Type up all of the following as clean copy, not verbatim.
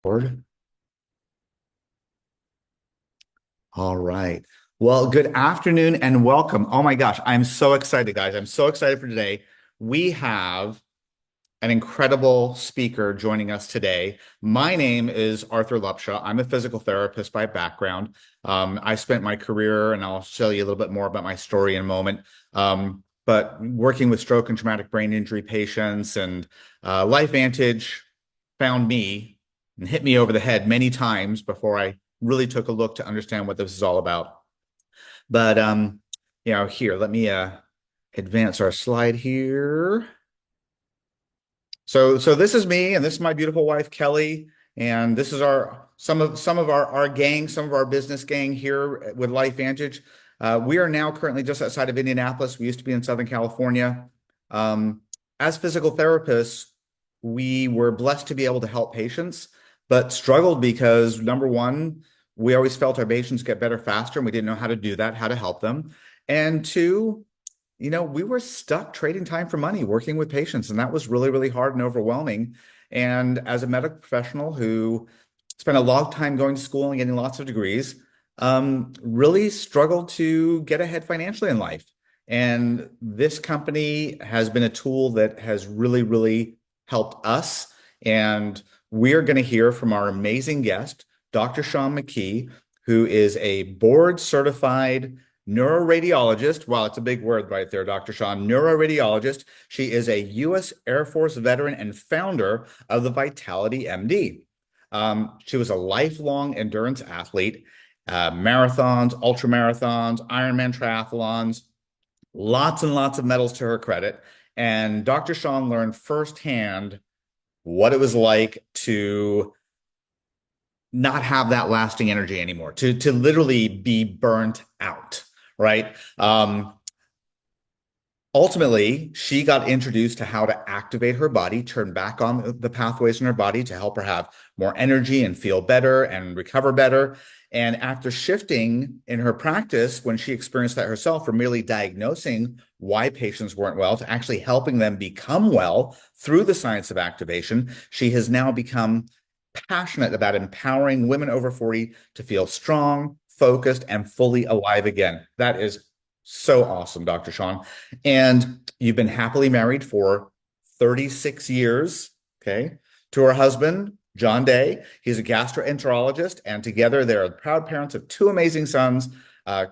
Board. All right. Well, good afternoon and welcome. Oh my gosh, I'm so excited, guys. I'm so excited for today. We have an incredible speaker joining us today. My name is Arthur Lupshaw. I'm a physical therapist by background. I spent my career, and I'll tell you a little bit more about my story in a moment, but working with stroke and traumatic brain injury patients, and LifeVantage found me and hit me over the head many times before I really took a look to understand what this is all about. But here, let me advance our slide here. So this is me, and this is my beautiful wife Kelly, and this is our some of our gang, some of our business gang here with LifeVantage. We are now currently just outside of Indianapolis. We used to be in Southern California. Um, as physical therapists, we were blessed to be able to help patients, but struggled because number one, we always felt our patients get better faster, and we didn't know how to do that, how to help them. And two, we were stuck trading time for money working with patients, and that was really, really hard and overwhelming. And as a medical professional who spent a long time going to school and getting lots of degrees, really struggled to get ahead financially in life. And this company has been a tool that has really, really helped us. And we are going to hear from our amazing guest, Dr. Sean McKee, who is a board certified neuroradiologist. Wow, it's a big word right there, Dr. Sean. Neuroradiologist. She is a U.S. Air Force veteran and founder of the Vitality MD. She was a lifelong endurance athlete, marathons, ultra marathons, Ironman triathlons, lots and lots of medals to her credit. And Dr. Sean learned firsthand what it was like to not have that lasting energy anymore, to literally be burnt out, right? Ultimately, she got introduced to how to activate her body, turn back on the pathways in her body to help her have more energy and feel better and recover better. And after shifting in her practice, when she experienced that herself, from merely diagnosing why patients weren't well to actually helping them become well through the science of activation, she has now become passionate about empowering women over 40 to feel strong, focused, and fully alive again. That is so awesome, Dr. Sean. And you've been happily married for 36 years, okay, to her husband, John Day. He's a gastroenterologist, and together they're the proud parents of two amazing sons,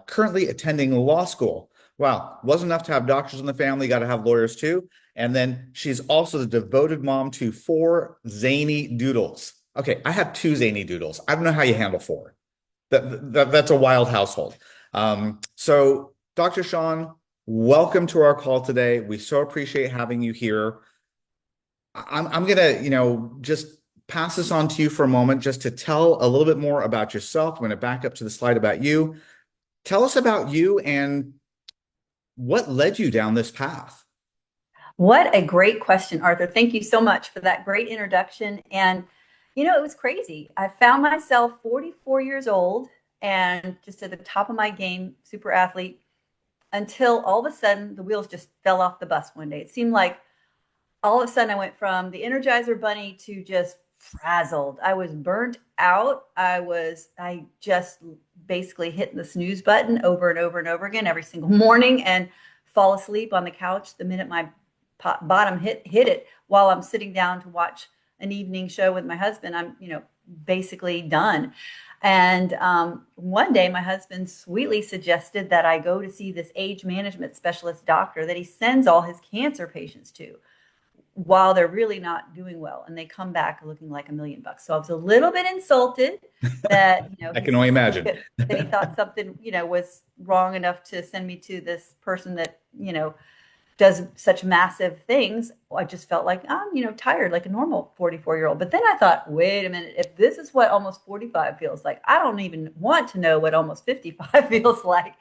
currently attending law school. Wow, wasn't enough to have doctors in the family, got to have lawyers too. And then she's also the devoted mom to four zany doodles. Okay, I have two zany doodles. I don't know how you handle four. That's a wild household. So, Dr. Sean, welcome to our call today. We so appreciate having you here. I'm gonna, just pass this on to you for a moment, just to tell a little bit more about yourself. I'm gonna back up to the slide about you. Tell us about you and what led you down this path. What a great question, Arthur. Thank you so much for that great introduction. And, it was crazy. I found myself 44 years old and just at the top of my game, super athlete, until all of a sudden the wheels just fell off the bus one day. It seemed like all of a sudden I went from the Energizer Bunny to just frazzled. I was burnt out. I just basically hitting the snooze button over and over and over again every single morning and fall asleep on the couch the minute my bottom hit it while I'm sitting down to watch an evening show with my husband. I'm, basically done. And one day, my husband sweetly suggested that I go to see this age management specialist doctor that he sends all his cancer patients to while they're really not doing well, and they come back looking like $1 million. So I was a little bit insulted that I can only imagine. that he thought something was wrong enough to send me to this person that does such massive things. I just felt like I'm tired like a normal 44-year-old. But then I thought, wait a minute, if this is what almost 45 feels like, I don't even want to know what almost 55 feels like.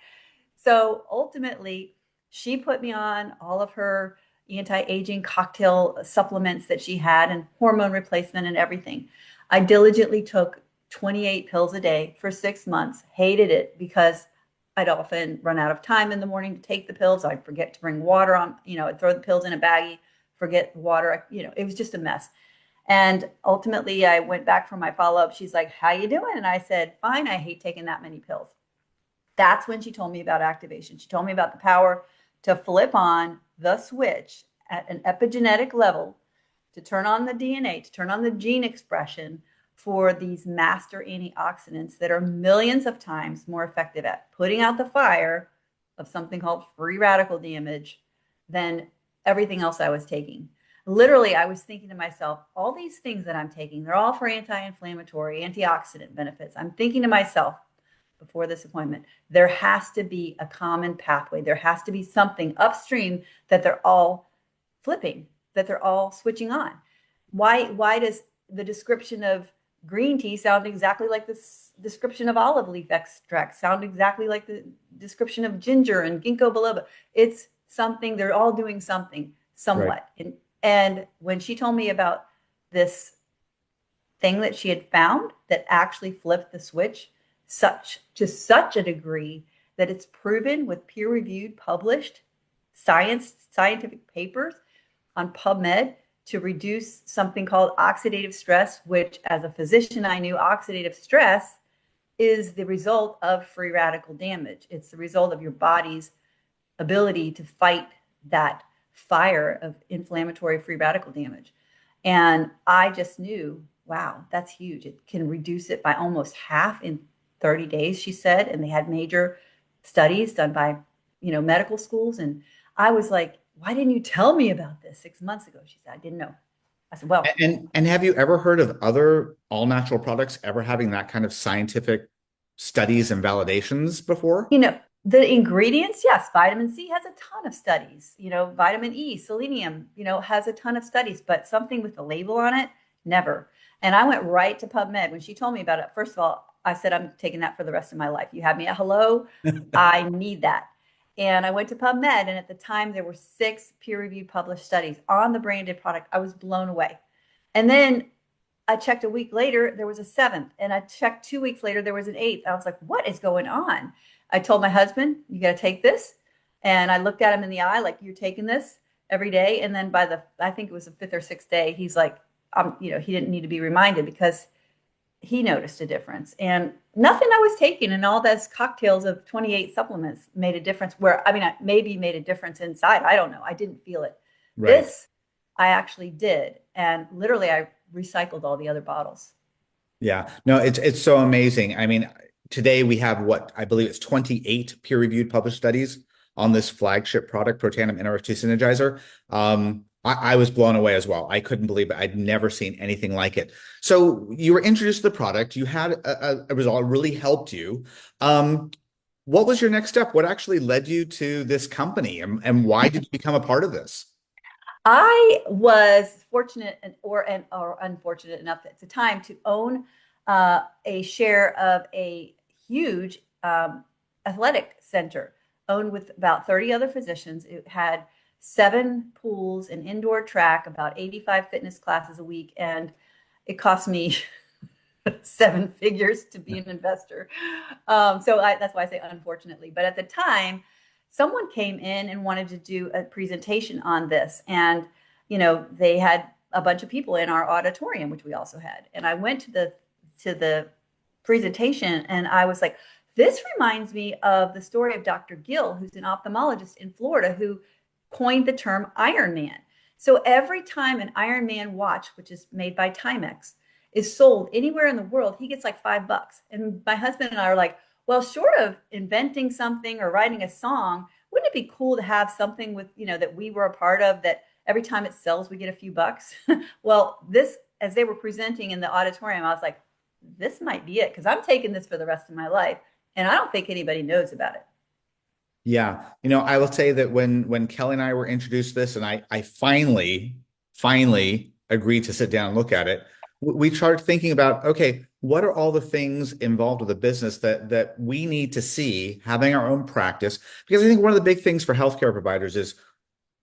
So ultimately, she put me on all of her anti-aging cocktail supplements that she had and hormone replacement and everything. I diligently took 28 pills a day for 6 months, hated it because I'd often run out of time in the morning to take the pills. I'd forget to bring water on, I'd throw the pills in a baggie, forget the water. It was just a mess. And ultimately, I went back for my follow up. She's like, "How you doing?" And I said, "Fine. I hate taking that many pills." That's when she told me about activation. She told me about the power to flip on the switch at an epigenetic level to turn on the DNA, to turn on the gene expression for these master antioxidants that are millions of times more effective at putting out the fire of something called free radical damage than everything else I was taking. Literally, I was thinking to myself, all these things that I'm taking, they're all for anti-inflammatory, antioxidant benefits. I'm thinking to myself before this appointment, there has to be a common pathway. There has to be something upstream that they're all flipping, that they're all switching on. Why does the description of green tea sound exactly like this description of olive leaf extract, sound exactly like the description of ginger and ginkgo biloba? It's something, they're all doing something Right. somewhat. And when she told me about this thing that she had found that actually flipped the switch such a degree that it's proven with peer-reviewed published scientific papers on PubMed to reduce something called oxidative stress, which as a physician I knew oxidative stress is the result of free radical damage. It's the result of your body's ability to fight that fire of inflammatory free radical damage. And I just knew, wow, that's huge. It can reduce it by almost half in 30 days, she said. And they had major studies done by, medical schools. And I was like, why didn't you tell me about this 6 months ago? She said, I didn't know. I said, well, And have you ever heard of other all natural products ever having that kind of scientific studies and validations before? the ingredients, yes, vitamin C has a ton of studies. Vitamin E, selenium, has a ton of studies, but something with the label on it, never. And I went right to PubMed when she told me about it. First of all, I said, I'm taking that for the rest of my life. You have me at hello. I need that. And I went to PubMed, and at the time, there were 6 peer-reviewed published studies on the branded product. I was blown away. And then I checked a week later, there was a 7th. And I checked 2 weeks later, there was an 8th. I was like, what is going on? I told my husband, you got to take this. And I looked at him in the eye, like, you're taking this every day. And then I think it was the 5th or 6th day, he's like, he didn't need to be reminded because he noticed a difference. And nothing I was taking and all those cocktails of 28 supplements made a difference I maybe made a difference inside. I don't know. I didn't feel it. Right. This I actually did. And literally I recycled all the other bottles. Yeah. No, it's so amazing. I mean, today we have what I believe it's 28 peer-reviewed published studies on this flagship product, Protandim Nrf2 Synergizer. I was blown away as well. I couldn't believe it. I'd never seen anything like it. So you were introduced to the product. You had a result, it really helped you. What was your next step? What actually led you to this company, and why did you become a part of this? I was fortunate or unfortunate enough at the time to own a share of a huge athletic center owned with about 30 other physicians. It had 7 pools, an indoor track, about 85 fitness classes a week, and it cost me 7 figures to be an investor. That's why I say unfortunately. But at the time, someone came in and wanted to do a presentation on this, and they had a bunch of people in our auditorium, which we also had. And I went to the presentation, and I was like, this reminds me of the story of Dr. Gill, who's an ophthalmologist in Florida, who coined the term Iron Man. So every time an Iron Man watch, which is made by Timex, is sold anywhere in the world, he gets like $5. And my husband and I are like, well, short of inventing something or writing a song, wouldn't it be cool to have something with, that we were a part of, that every time it sells, we get a few bucks? Well, as they were presenting in the auditorium, I was like, this might be it, because I'm taking this for the rest of my life. And I don't think anybody knows about it. Yeah. I will say that when Kelly and I were introduced to this, and I finally agreed to sit down and look at it, we started thinking about, okay, what are all the things involved with the business that we need to see having our own practice? Because I think one of the big things for healthcare providers is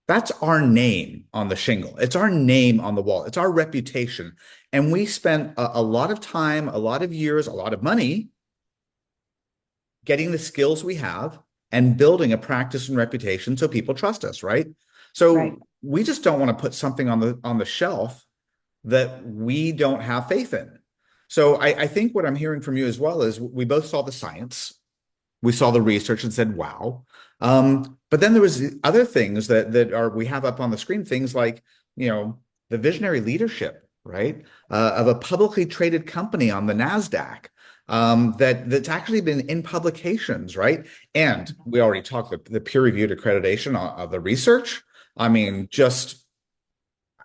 that's our name on the shingle. It's our name on the wall. It's our reputation. And we spent a lot of time, a lot of years, a lot of money getting the skills we have and building a practice and reputation so people trust us, right? So Right. we just don't want to put something on the shelf that we don't have faith in. So I think what I'm hearing from you as well is we both saw the science, we saw the research and said, wow. But then there was other things that are we have up on the screen, things like, the visionary leadership, right? Of a publicly traded company on the NASDAQ, that's actually been in publications, right? And we already talked the peer-reviewed accreditation of the research. I mean, just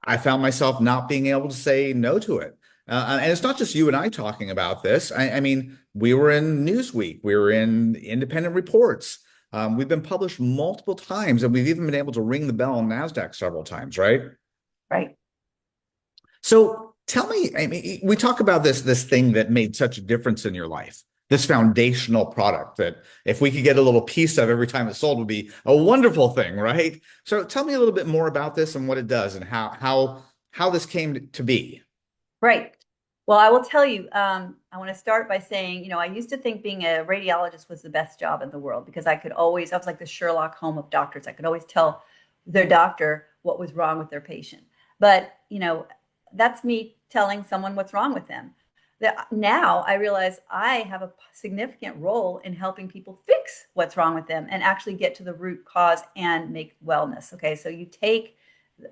I found myself not being able to say no to it. And it's not just you and I talking about this. I mean, we were in Newsweek, we were in independent reports. We've been published multiple times, and we've even been able to ring the bell on NASDAQ several times, right? Right. So tell me, I mean, we talk about this thing that made such a difference in your life, this foundational product that if we could get a little piece of every time it's sold would be a wonderful thing, right? So tell me a little bit more about this and what it does and how this came to be. Right. Well, I will tell you, I want to start by saying, I used to think being a radiologist was the best job in the world because I was like the Sherlock Holmes of doctors. I could always tell their doctor what was wrong with their patient. But, that's me telling someone what's wrong with them. Now I realize I have a significant role in helping people fix what's wrong with them and actually get to the root cause and make wellness. Okay, so you take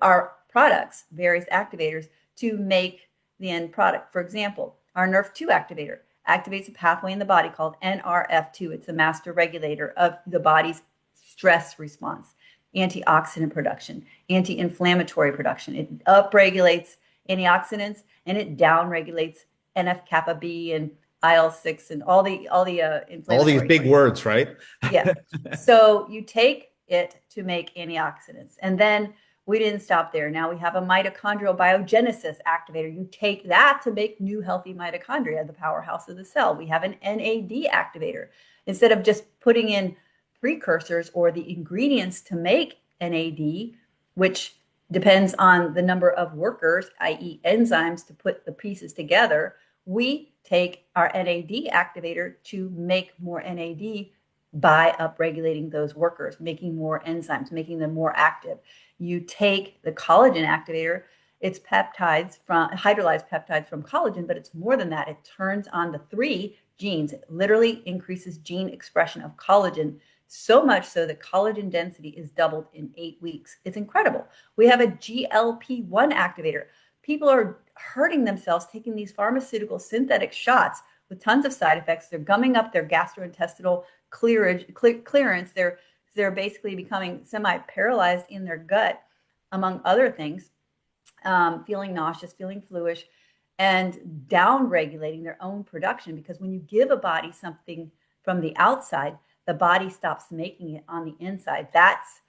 our products, various activators, to make the end product. For example, our NRF2 activator activates a pathway in the body called NRF2. It's a master regulator of the body's stress response, antioxidant production, anti-inflammatory production. It upregulates antioxidants and it downregulates NF kappa B and IL-6 and all the All these inflammatory big hormones. words, right? Yeah. So you take it to make antioxidants. And then we didn't stop there. Now we have a mitochondrial biogenesis activator. You take that to make new healthy mitochondria, the powerhouse of the cell. We have an NAD activator. Instead of just putting in precursors or the ingredients to make NAD, which depends on the number of workers, i.e., enzymes, to put the pieces together, we take our NAD activator to make more NAD by upregulating those workers, making more enzymes, making them more active. You take the collagen activator, it's hydrolyzed peptides from collagen, but it's more than that. It turns on the 3 genes. It literally increases gene expression of collagen, so much so that collagen density is doubled in 8 weeks. It's incredible. We have a GLP-1 activator. People are hurting themselves taking these pharmaceutical synthetic shots with tons of side effects. They're gumming up their gastrointestinal clearance. They're basically becoming semi-paralyzed in their gut, among other things, feeling nauseous, feeling fluish, and down-regulating their own production. Because when you give a body something from the outside, the body stops making it on the inside. That's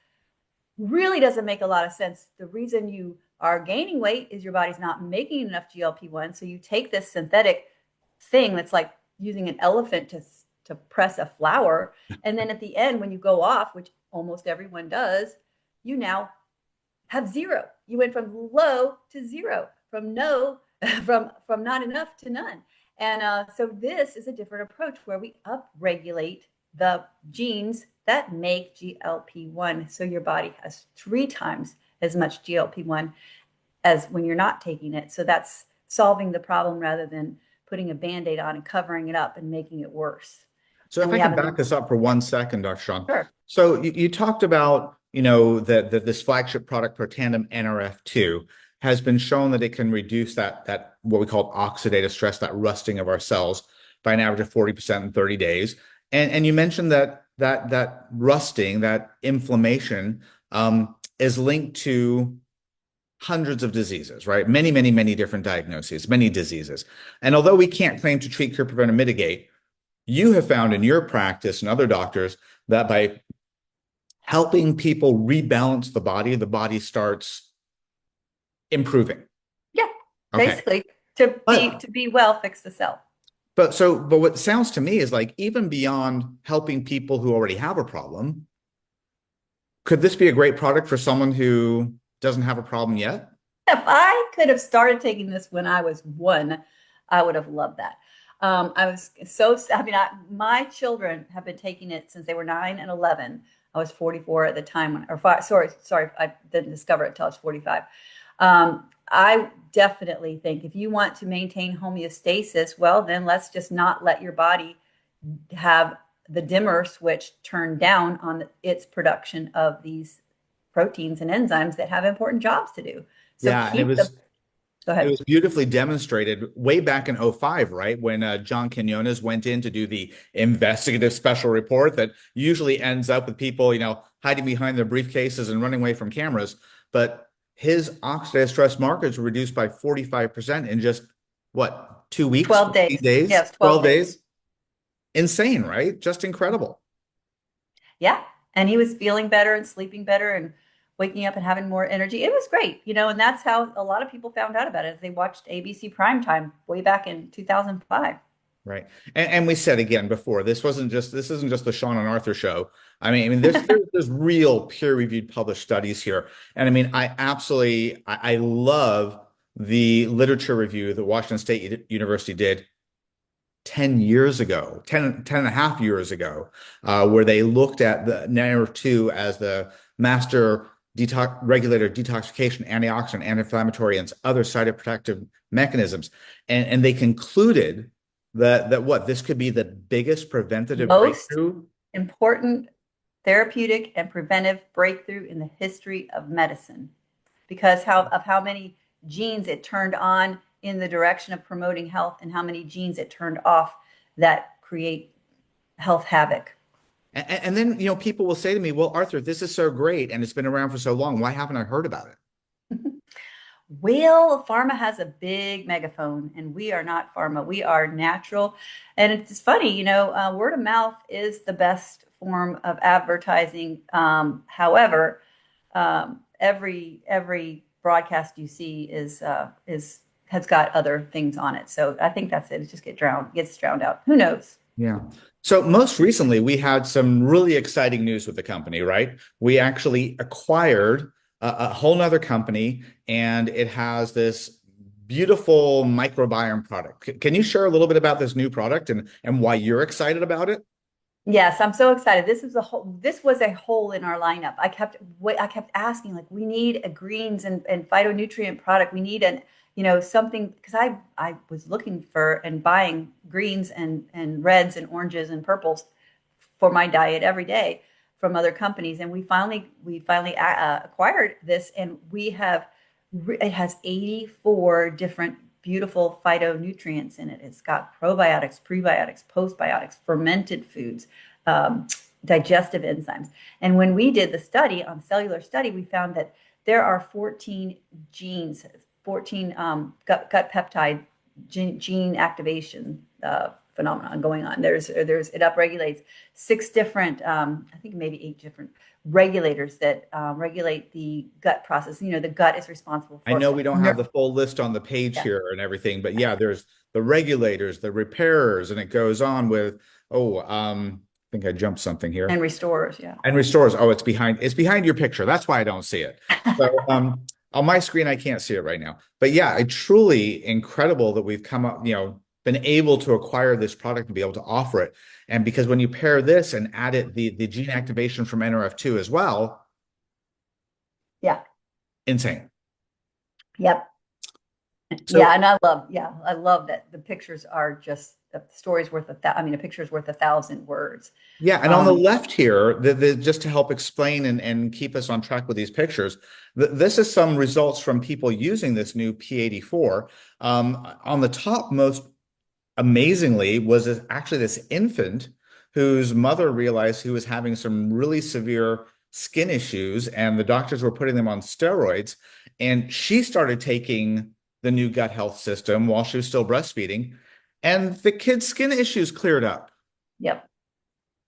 really doesn't make a lot of sense. The reason you are gaining weight is your body's not making enough GLP-1. So you take this synthetic thing that's like using an elephant to press a flower. And then at the end, when you go off, which almost everyone does, you now have zero. You went from low to zero, from from not enough to none. And so this is a different approach where we upregulate the genes that make GLP-1. So your body has 3 times as much GLP-1 as when you're not taking it. So that's solving the problem rather than putting a Band-Aid on and covering it up and making it worse. So And if I we can have back this up for 1 second, Dr. Sean. sure. So you talked about, that this flagship product, Protandim NRF2, has been shown that it can reduce that what we call oxidative stress, that rusting of our cells by an average of 40% in 30 days. And you mentioned that rusting, that inflammation, is linked to hundreds of diseases, right? Many, many, many different diagnoses, many diseases. And although we can't claim to treat, cure, prevent, or mitigate, you have found in your practice and other doctors that by helping people rebalance the body starts improving. Yeah, Okay. basically But to be well, fix the cell. but what sounds to me is like even beyond helping people who already have a problem, could this be a great product for someone who doesn't have a problem yet? If I could have started taking this when I was 1, I would have loved that. I was so, I mean, my children have been taking it since they were 9 and 11. I was 44 at the time when, or five, sorry, I didn't discover it until I was 45. I definitely think if you want to maintain homeostasis, well, then let's just not let your body have the dimmer switch turned down on its production of these proteins and enzymes that have important jobs to do. So Yeah, and keep the, go it ahead. was beautifully demonstrated way back in '05, right? When John Quinones went in to do the investigative special report that usually ends up with people, hiding behind their briefcases and running away from cameras. But his oxidative stress markers were reduced by 45% in just what, 2 weeks, 12 15 days. days, Yes, 12 12 days. days? Insane, right? Just incredible. Yeah. And he was feeling better and sleeping better and waking up and having more energy. It was great, and that's how a lot of people found out about it as they watched ABC Primetime way back in 2005. Right. And we said again before, this isn't just the Sean and Arthur show. I mean, there's real peer-reviewed published studies here. And I mean, I love the literature review that Washington State University did 10 years ago, 10 and a half years ago, where they looked at the NR2 as the master regulator of detoxification, antioxidant, anti-inflammatory, and other cytoprotective mechanisms. And they concluded that what this could be the biggest preventative Most breakthrough. important therapeutic and preventive breakthrough in the history of medicine because of how many genes it turned on in the direction of promoting health and how many genes it turned off that create health havoc. And then, people will say to me, well, Arthur, this is so great and it's been around for so long. Why haven't I heard about it? Well, pharma has a big megaphone, and we are not pharma. We are natural. And it's funny, word of mouth is the best form of advertising. However, every broadcast you see has got other things on it. So I think that's it. It just gets drowned out. Who knows? Yeah. So most recently, we had some really exciting news with the company, right? We actually acquired a whole nother company, and it has this beautiful microbiome product. Can you share a little bit about this new product and why you're excited about it? Yes, I'm so excited. This was a hole in our lineup. I kept asking, like, we need a greens and phytonutrient product. We need something because I was looking for and buying greens and reds and oranges and purples for my diet every day from other companies. And we finally acquired this, and it has 84 different beautiful phytonutrients in it. It's got probiotics, prebiotics, postbiotics, fermented foods, digestive enzymes. And when we did the study on cellular study, we found that there are 14 genes, 14 gut peptide gene activation phenomenon going on. It upregulates 6 different, I think maybe 8 different regulators that regulate the gut process. The gut is responsible I for know we don't have the full list on the page yeah, here and everything, but yeah, there's the regulators, the repairers, and it goes on with, I think I jumped something here. and restores. Yeah. And restores. Oh, it's behind your picture. That's why I don't see it. So on my screen, I can't see it right now. But yeah, it's truly incredible that we've come up, been able to acquire this product and be able to offer it. And because when you pair this and add it the gene activation from NRF2 as well, Yeah. insane. Yep. So Yeah, and I love that the pictures are just the story's worth a picture's worth 1,000 words. yeah, and on the left here, just to help explain and keep us on track with these pictures, this is some results from people using this new P84. On the top, most amazingly, was actually this infant whose mother realized he was having some really severe skin issues, and the doctors were putting them on steroids. And she started taking the new gut health system while she was still breastfeeding, and the kid's skin issues cleared up. Yep.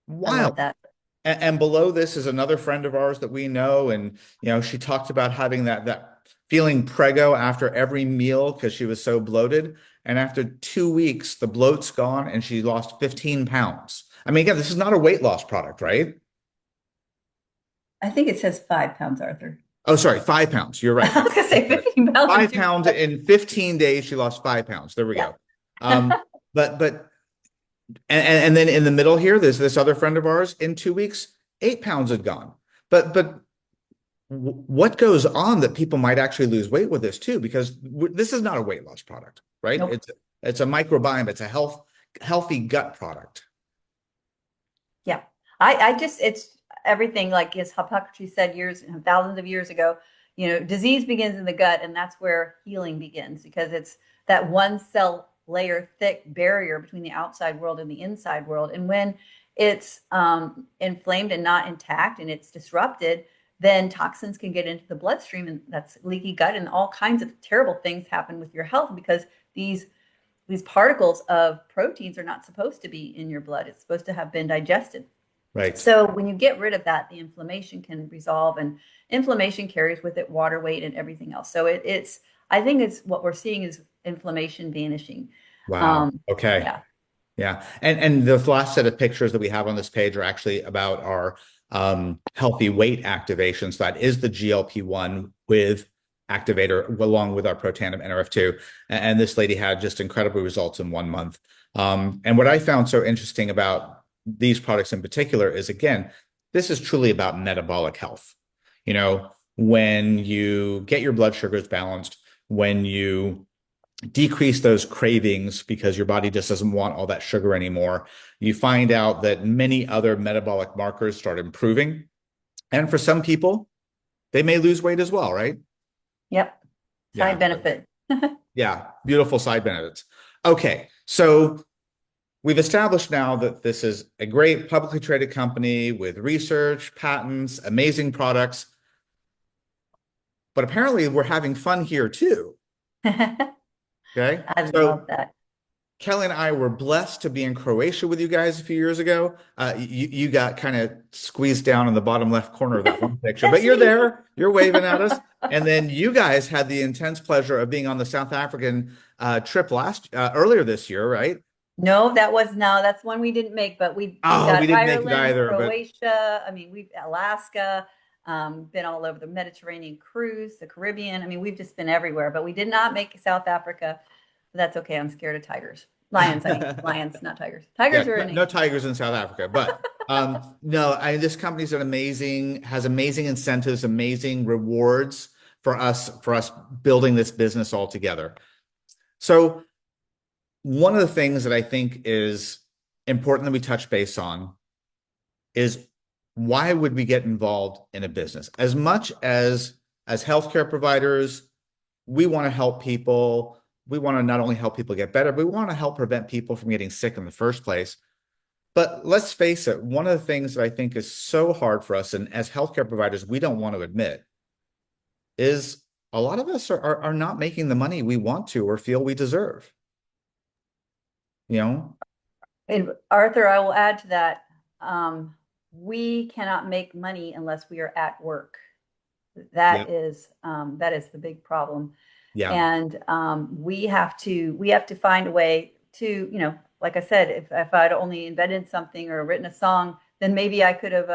I Wild. love that. And below this is another friend of ours that we know, and she talked about having that feeling prego after every meal because she was so bloated. And after 2 weeks, the bloat's gone, and she lost 15 pounds. I mean, again, this is not a weight loss product, right? I think it says 5 pounds, Arthur. Oh, sorry, 5 pounds. You're right. I was gonna say 15 pounds. 5 pounds in 15 days. She lost 5 pounds. There we Yeah. go. But and then in the middle here, there's this other friend of ours. In 2 weeks, 8 pounds had gone. But what goes on that people might actually lose weight with this too? Because this is not a weight loss product, right? Nope. It's a microbiome. It's a healthy gut product. Yeah. I just, it's everything like as Hippocrates said years and thousands of years ago, disease begins in the gut, and that's where healing begins because it's that one cell layer thick barrier between the outside world and the inside world. And when it's inflamed and not intact and it's disrupted, then toxins can get into the bloodstream, and that's leaky gut, and all kinds of terrible things happen with your health because these these particles of proteins are not supposed to be in your blood. It's supposed to have been digested. Right. So when you get rid of that, the inflammation can resolve, and inflammation carries with it water weight and everything else. So it's I think it's what we're seeing is inflammation vanishing. Wow. Um, Okay. yeah. Yeah. And the last set of pictures that we have on this page are actually about our healthy weight activations. That is the GLP-1 with activator along with our Protandim NRF2. And this lady had just incredible results in 1 month. And what I found so interesting about these products in particular is, again, this is truly about metabolic health. You know, when you get your blood sugars balanced, when you decrease those cravings because your body just doesn't want all that sugar anymore, you find out that many other metabolic markers start improving. And for some people, they may lose weight as well, right? Yep. Yeah. Side benefit. Yeah. Beautiful side benefits. Okay. So we've established now that this is a great publicly traded company with research, patents, amazing products. But apparently we're having fun here too. I Okay. love So that. Kelly and I were blessed to be in Croatia with you guys a few years ago. You got kind of squeezed down in the bottom left corner of that one picture, but That's you're me. there, you're waving at us. And then you guys had the intense pleasure of being on the South African trip earlier this year, right? No, that was no, that's one we didn't make, but we Oh, we got didn't make it Ireland, either, but Croatia. I mean, we've Alaska, been all over the Mediterranean cruise, the Caribbean. I mean, we've just been everywhere, but we did not make South Africa. That's okay. I'm scared of tigers. Lions, I mean, lions, not tigers. yeah, Tigers are no, in no England. tigers in South Africa. But no, this company's has amazing incentives, amazing rewards for us building this business all together. So one of the things that I think is important that we touch base on is why would we get involved in a business? As much as healthcare providers, we want to help people. We want to not only help people get better, but we want to help prevent people from getting sick in the first place. But let's face it, one of the things that I think is so hard for us, and as healthcare providers, we don't want to admit, is a lot of us are not making the money we want to or feel we deserve. You know? And Arthur, I will add to that. We cannot make money unless we are at work. Yeah. That is the big problem. Yeah. And we have to find a way to, like I said, if I'd only invented something or written a song, then maybe I could have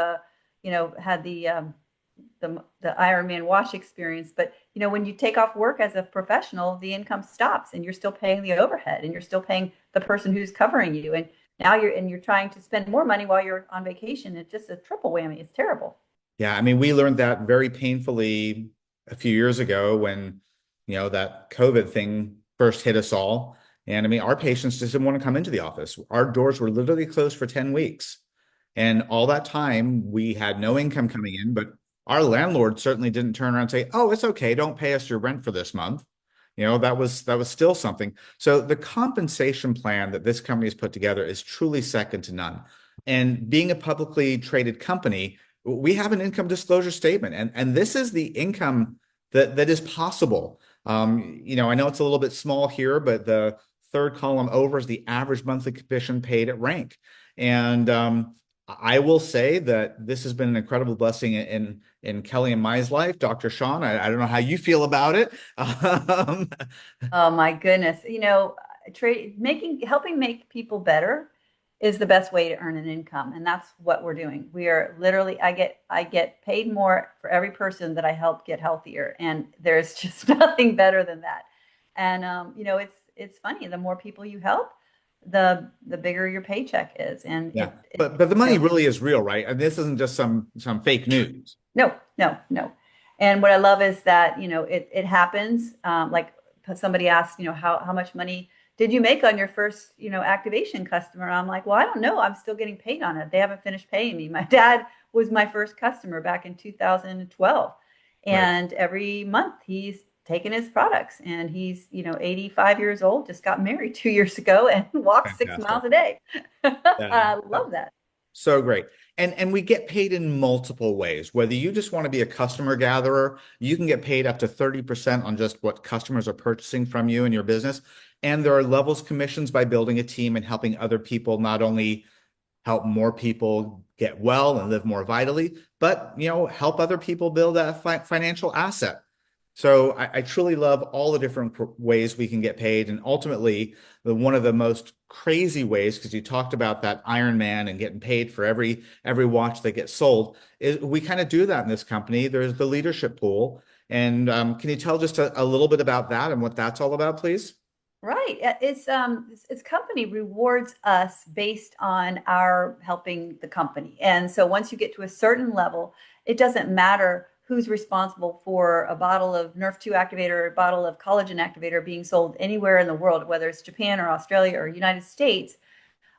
had the Iron Man wash experience. But when you take off work as a professional, the income stops, and you're still paying the overhead, and you're still paying the person who's covering you, and now you're trying to spend more money while you're on vacation. It's just a triple whammy. It's terrible. Yeah. I mean, we learned that very painfully a few years ago when, that COVID thing first hit us all. And I mean, our patients just didn't want to come into the office. Our doors were literally closed for 10 weeks. And all that time, we had no income coming in, but our landlord certainly didn't turn around and say, "Oh, it's okay. Don't pay us your rent for this month." That was still something. So the compensation plan that this company has put together is truly second to none. And being a publicly traded company, we have an income disclosure statement, and this is the income that is possible. I know it's a little bit small here, but the third column over is the average monthly commission paid at rank. And I will say that this has been an incredible blessing in Kelly and my life. Dr. Sean, I don't know how you feel about it. Oh my goodness. Helping make people better is the best way to earn an income. And that's what we're doing. We are literally, I get paid more for every person that I help get healthier. And there's just nothing better than that. And, it's funny. The more people you help, the bigger your paycheck is. And Yeah, but the money really is real, right? And this isn't just some fake news. no, no, no. And what I love is that, it happens. Like somebody asked, how much money did you make on your first, activation customer? I'm like, well, I don't know. I'm still getting paid on it. They haven't finished paying me. My dad was my first customer back in 2012. Right. And every month he's taken his products, and he's, 85 years old, just got married 2 years ago and walks 6 miles Fantastic. a day. Yeah. I love that. So great. And we get paid in multiple ways. Whether you just want to be a customer gatherer, you can get paid up to 30% on just what customers are purchasing from you and your business. And there are levels commissions by building a team and helping other people not only help more people get well and live more vitally, but help other people build a financial asset. So I truly love all the different ways we can get paid. And ultimately, one of the most crazy ways, because you talked about that Iron Man and getting paid for every watch that gets sold, is we kind of do that in this company. There's the leadership pool. And can you tell just a little bit about that and what that's all about, please? Right. It's company rewards us based on our helping the company. And so once you get to a certain level, it doesn't matter who's responsible for a bottle of Nerf 2 activator or a bottle of collagen activator being sold anywhere in the world, whether it's Japan or Australia or United States.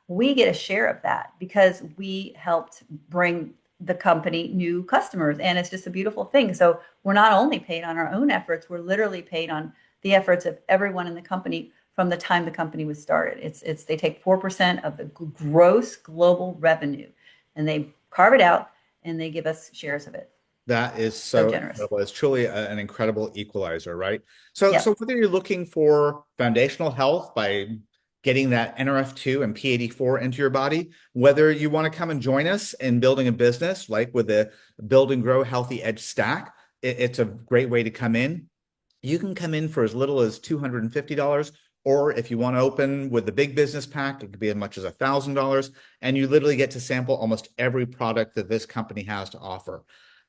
We get a share of that because we helped bring the company new customers. And it's just a beautiful thing. So we're not only paid on our own efforts, we're literally paid on the efforts of everyone in the company from the time the company was started. It's they take 4% of the gross global revenue and they carve it out and they give us shares of it. That is So so generous. incredible. It's truly an incredible equalizer, right? So Yep. whether you're looking for foundational health by getting that NRF2 and P84 into your body, whether you want to come and join us in building a business, like with the Build and Grow Healthy Edge Stack, it's a great way to come in. You can come in for as little as $250, or if you want to open with the big business pack, it could be as much as $1,000, and you literally get to sample almost every product that this company has to offer.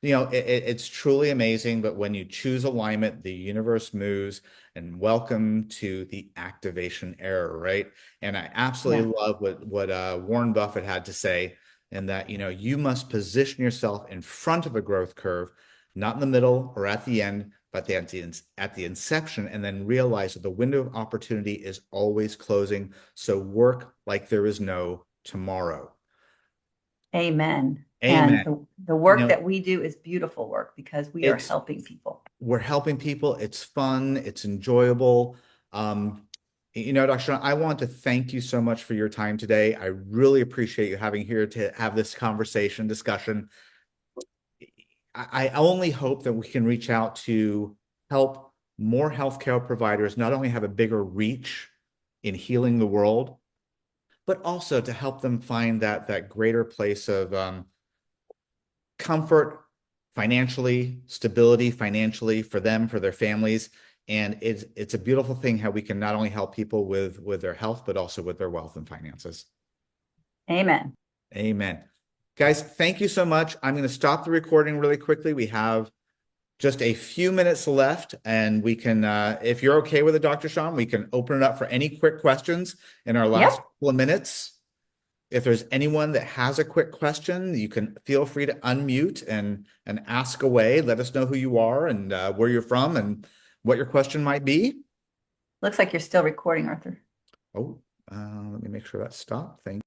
It's truly amazing, but when you choose alignment, the universe moves, and welcome to the activation era, right? And I Yeah. absolutely love what Warren Buffett had to say, and that you must position yourself in front of a growth curve, not in the middle or at the end, but at the inception, and then realize that the window of opportunity is always closing. So work like there is no tomorrow. Amen. And Amen. the You work know, that we do is beautiful work because we are it's helping people. we're helping people. It's fun. It's enjoyable. Um, Dr. Sean, I want to thank you so much for your time today. I really appreciate you having here to have this discussion. I only hope that we can reach out to help more healthcare providers not only have a bigger reach in healing the world, but also to help them find that greater place of comfort financially, stability financially for them, for their families. And it's a beautiful thing how we can not only help people with their health, but also with their wealth and finances. Amen. Amen. Guys, thank you so much. I'm going to stop the recording really quickly. We have just a few minutes left, and we can, if you're okay with it, Dr. Sean, we can open it up for any quick questions in our last Yep. couple of minutes. If there's anyone that has a quick question, you can feel free to unmute and ask away. Let us know who you are and where you're from and what your question might be. Looks like you're still recording, Arthur. Oh, let me make sure that's stopped. Thank you.